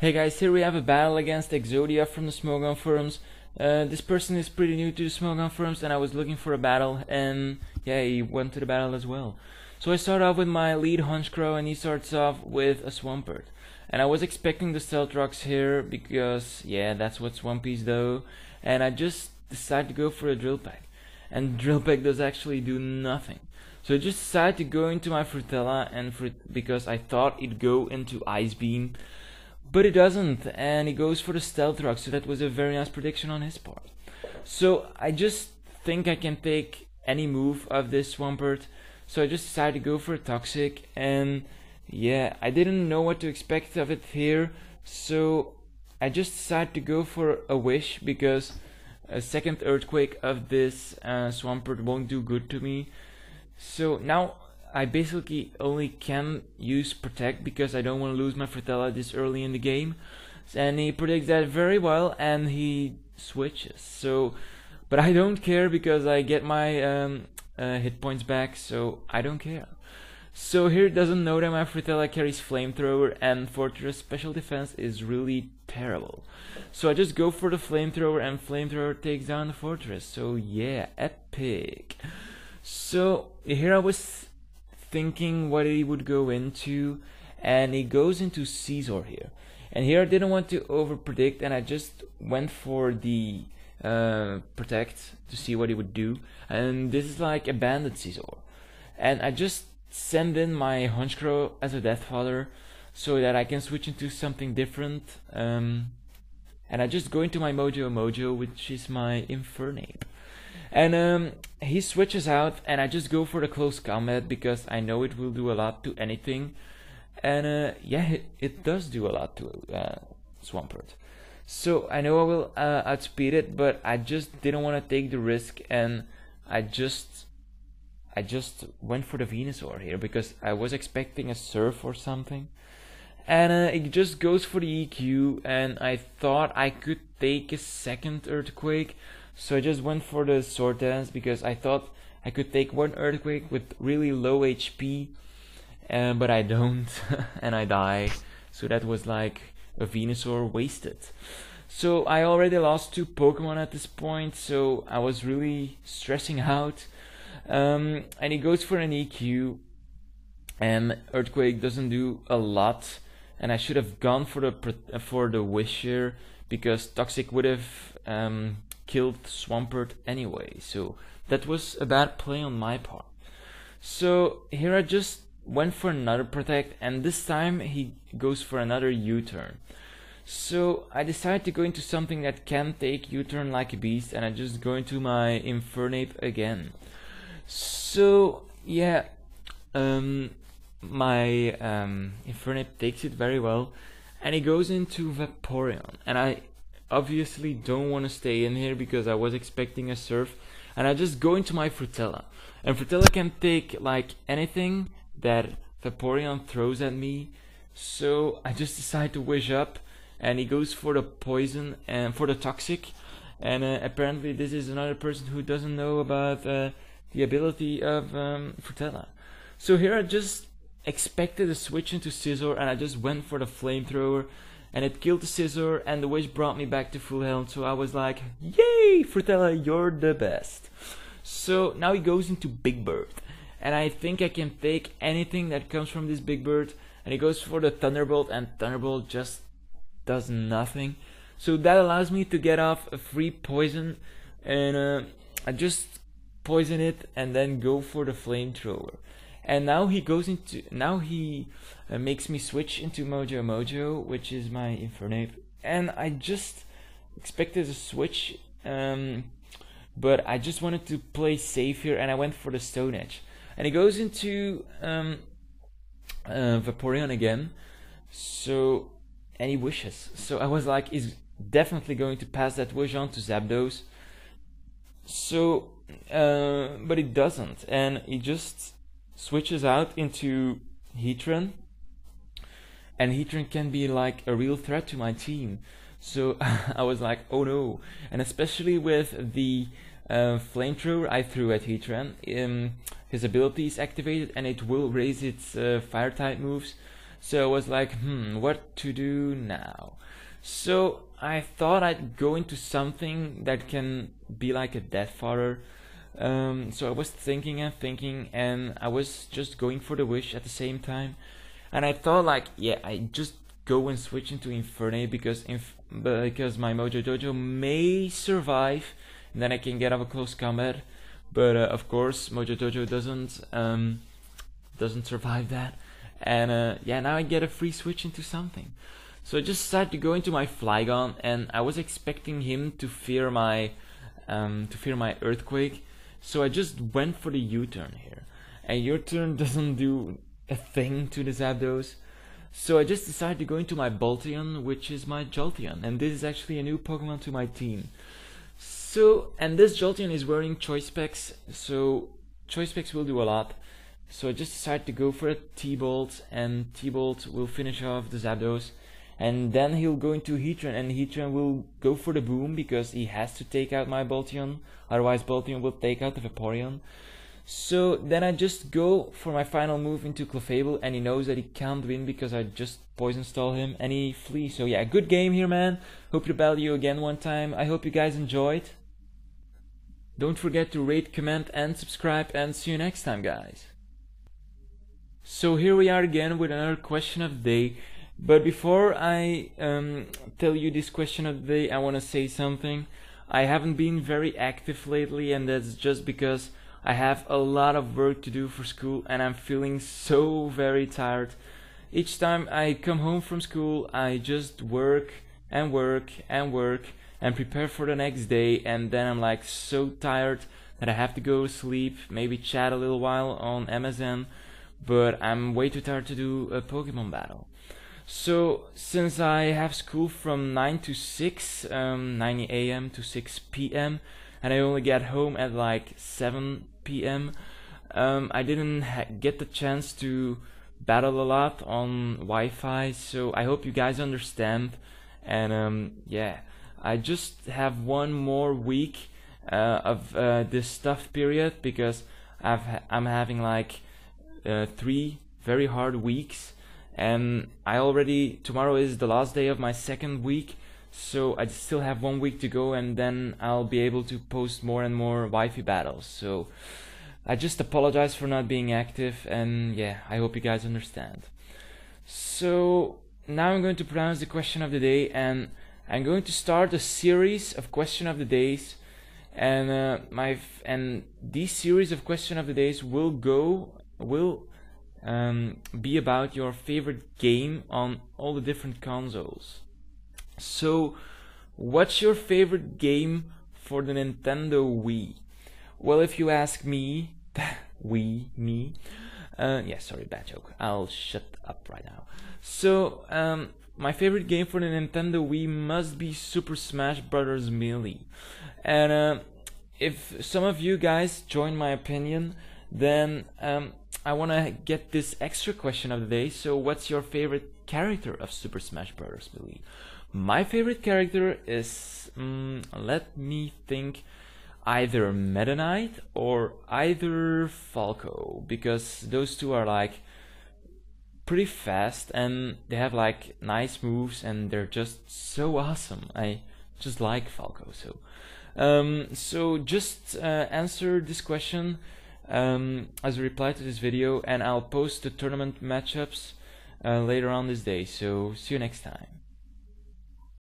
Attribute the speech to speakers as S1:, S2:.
S1: Hey guys, here we have a battle against Exodia from the Smogon forums. This person is pretty new to the Smogon forums and I was looking for a battle and yeah, he went to the battle as well. So I start off with my lead Hunchcrow and he starts off with a Swampert. And I was expecting the Stealth Rocks here because yeah, that's what Swampies do. And I just decided to go for a Drill Peck. And Drill Peck does actually do nothing. So I just decided to go into my Frutella and because I thought it'd go into Ice Beam. But it doesn't, and he goes for the Stealth Rock, so that was a very nice prediction on his part. So I just think I can take any move of this Swampert, so I just decided to go for a Toxic, and yeah, I didn't know what to expect of it here, so I just decided to go for a Wish, because a second Earthquake of this Swampert won't do good to me. So now I basically only can use Protect because I don't want to lose my Frutella this early in the game. And he predicts that very well and he switches. So, but I don't care because I get my hit points back, so I don't care. So here it doesn't know that my Frutella carries Flamethrower and Fortress special defense is really terrible. So I just go for the Flamethrower and Flamethrower takes down the Fortress. So yeah, epic. So here I was thinking what he would go into, and he goes into Scizor here. And here I didn't want to over predict, and I just went for the Protect to see what he would do. And this is like a Banded Scizor. And I just send in my Hunchcrow as a Deathfather so that I can switch into something different. And I just go into my Mojo, which is my Infernape. And he switches out and I just go for the close combat because I know it will do a lot to anything. And yeah, it does do a lot to Swampert. So I know I will outspeed it, but I just didn't want to take the risk, and I just went for the Venusaur here because I was expecting a Surf or something. And it just goes for the EQ, and I thought I could take a second Earthquake. So I just went for the Sword Dance because I thought I could take one Earthquake with really low HP, but I don't, and I die. So that was like a Venusaur wasted. So I already lost 2 Pokemon at this point, so I was really stressing out. And he goes for an EQ, and Earthquake doesn't do a lot, and I should have gone for the Wish here because Toxic would have killed Swampert anyway, so that was a bad play on my part. So here I just went for another Protect, and this time he goes for another U-turn. So I decided to go into something that can take U-turn like a beast, and I just go into my Infernape again. So yeah, my Infernape takes it very well, and he goes into Vaporeon, and I obviously don't want to stay in here because I was expecting a Surf, and I just go into my Frutella, and Frutella can take like anything that Vaporeon throws at me. So I just decide to Wish up, and he goes for the Poison and for the Toxic, and apparently this is another person who doesn't know about the ability of Frutella. So here I just expected a switch into Scizor, and I just went for the Flamethrower, and it killed the Scizor, and the Wish brought me back to full health. So I was like, yay, Frutella, you're the best. So now he goes into Big Bird, and I think I can take anything that comes from this Big Bird, and he goes for the Thunderbolt, and Thunderbolt just does nothing. So that allows me to get off a free Poison, and I just poison it and then go for the Flamethrower. And now he goes into, makes me switch into Mojo, which is my Infernape. And I just expected a switch, but I just wanted to play safe here, and I went for the Stone Edge. And he goes into Vaporeon again, so, and he Wishes. So I was like, he's definitely going to pass that Wish on to Zapdos. So, but it doesn't, and he just switches out into Heatran, and Heatran can be like a real threat to my team. So I was like, oh no. And especially with the Flamethrower I threw at Heatran, his ability is activated and it will raise its fire type moves. So I was like, what to do now? So I thought I'd go into something that can be like a death fodder. So I was thinking and thinking, and I was just going for the wish at the same time. And I thought like, yeah, I just go and switch into Infernape because my Mojo Dojo may survive, and then I can get out of close combat. But of course, Mojo Dojo doesn't survive that. And yeah, now I get a free switch into something. So I just decided to go into my Flygon, and I was expecting him to fear my Earthquake. So I just went for the U-turn here, and U-turn doesn't do a thing to the Zapdos. So I just decided to go into my Bolteon, which is my Jolteon, and this is actually a new Pokemon to my team. So, and this Jolteon is wearing Choice Specs, so Choice Specs will do a lot. So I just decided to go for a T-Bolt, and T-Bolt will finish off the Zapdos. And then he'll go into Heatran, and Heatran will go for the Boom because he has to take out my Bolteon, otherwise Bolteon will take out the Vaporeon. So then I just go for my final move into Clefable, and he knows that he can't win because I just Poison Stall him and he flees. So yeah, good game here, man. Hope to battle you again one time. I hope you guys enjoyed. Don't forget to rate, comment and subscribe, and see you next time, guys. So here we are again with another question of the day. But before I tell you this question of the day, I want to say something. I haven't been very active lately, and that's just because I have a lot of work to do for school, and I'm feeling so very tired. Each time I come home from school, I just work and work and work and prepare for the next day, and then I'm like so tired that I have to go to sleep, maybe chat a little while on MSN, but I'm way too tired to do a Pokemon battle. So since I have school from 9 to 6, 9 AM to 6 PM, and I only get home at like 7 PM, I didn't get the chance to battle a lot on Wi-Fi, so I hope you guys understand. And yeah, I just have one more week of this stuff period because I'm having like 3 very hard weeks. And tomorrow is the last day of my second week, so I still have 1 week to go, and then I'll be able to post more and more Wi-Fi battles. So I just apologize for not being active, and yeah, I hope you guys understand. So now I'm going to pronounce the question of the day, and I'm going to start a series of question of the days, and these series of question of the days will be about your favorite game on all the different consoles. So what's your favorite game for the Nintendo Wii? Well, if you ask me, yeah, sorry, bad joke, I'll shut up right now. So my favorite game for the Nintendo Wii must be Super Smash Bros. Melee. And if some of you guys join my opinion, then I want to get this extra question of the day. So what's your favorite character of Super Smash Bros. Melee? My favorite character is, let me think, either Meta Knight or either Falco, because those two are like pretty fast and they have like nice moves and they're just so awesome. I just like Falco. So just answer this question as a reply to this video, and I'll post the tournament matchups later on this day. So see you next time.